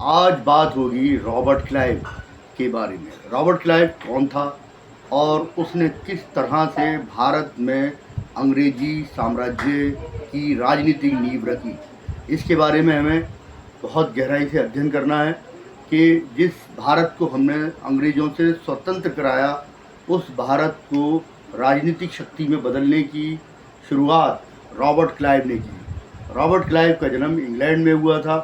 आज बात होगी रॉबर्ट क्लाइव के बारे में। रॉबर्ट क्लाइव कौन था और उसने किस तरह से भारत में अंग्रेजी साम्राज्य की राजनीतिक नींव रखी, इसके बारे में हमें बहुत गहराई से अध्ययन करना है कि जिस भारत को हमने अंग्रेज़ों से स्वतंत्र कराया, उस भारत को राजनीतिक शक्ति में बदलने की शुरुआत रॉबर्ट क्लाइव ने की। रॉबर्ट क्लाइव का जन्म इंग्लैंड में हुआ था।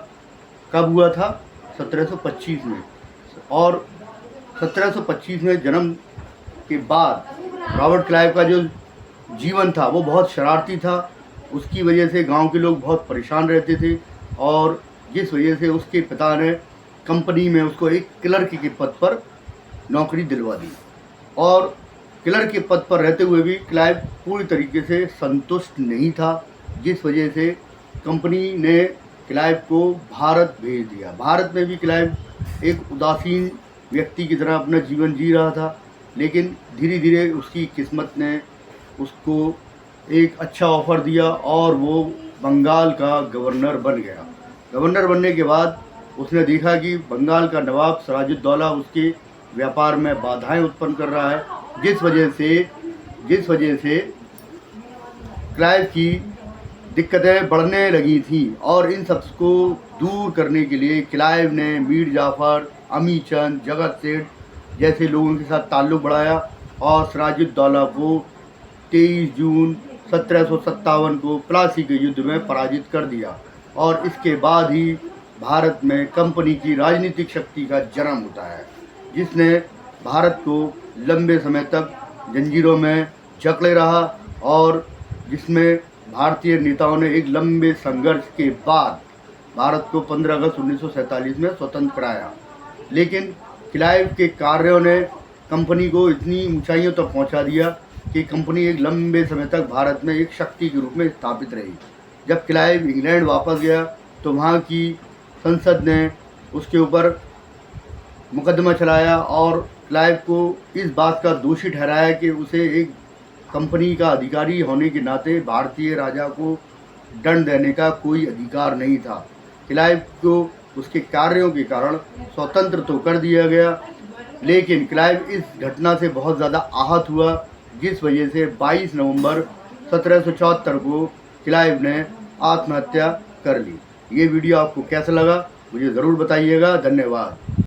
कब हुआ था? 1725 में। और 1725 में जन्म के बाद रॉबर्ट क्लाइव का जो जीवन था वो बहुत शरारती था। उसकी वजह से गांव के लोग बहुत परेशान रहते थे और जिस वजह से उसके पिता ने कंपनी में उसको एक क्लर्क के पद पर नौकरी दिलवा दी। और क्लर्क के पद पर रहते हुए भी क्लाइव पूरी तरीके से संतुष्ट नहीं था, जिस वजह से कंपनी ने क्लाइव को भारत भेज दिया। भारत में भी क्लाइव एक उदासीन व्यक्ति की तरह अपना जीवन जी रहा था, लेकिन धीरे धीरे उसकी किस्मत ने उसको एक अच्छा ऑफ़र दिया और वो बंगाल का गवर्नर बन गया। गवर्नर बनने के बाद उसने देखा कि बंगाल का नवाब सिराजुद्दौला उसके व्यापार में बाधाएं उत्पन्न कर रहा है, जिस वजह से क्लाइव की दिक्कतें बढ़ने लगी थी। और इन सब को दूर करने के लिए क्लाइव ने मीर जाफ़र, अमी चंद, जगत सेठ जैसे लोगों के साथ ताल्लुक़ बढ़ाया और सिराजुद्दौला को 23 जून 1757 को प्लासी के युद्ध में पराजित कर दिया। और इसके बाद ही भारत में कंपनी की राजनीतिक शक्ति का जन्म होता है, जिसने भारत को लंबे समय तक जंजीरों में जकड़े रहा और जिसमें भारतीय नेताओं ने एक लंबे संघर्ष के बाद भारत को 15 अगस्त 1947 में स्वतंत्र कराया। लेकिन क्लाइव के कार्यों ने कंपनी को इतनी ऊंचाइयों तक पहुंचा दिया कि कंपनी एक लंबे समय तक भारत में एक शक्ति के रूप में स्थापित रही। जब क्लाइव इंग्लैंड वापस गया तो वहाँ की संसद ने उसके ऊपर मुकदमा चलाया और क्लाइव को इस बात का दोषी ठहराया कि उसे एक कंपनी का अधिकारी होने के नाते भारतीय राजा को दंड देने का कोई अधिकार नहीं था। क्लाइव को उसके कार्यों के कारण स्वतंत्र तो कर दिया गया, लेकिन क्लाइव इस घटना से बहुत ज़्यादा आहत हुआ, जिस वजह से 22 नवंबर 1774 को क्लाइव ने आत्महत्या कर ली। ये वीडियो आपको कैसा लगा मुझे ज़रूर बताइएगा। धन्यवाद।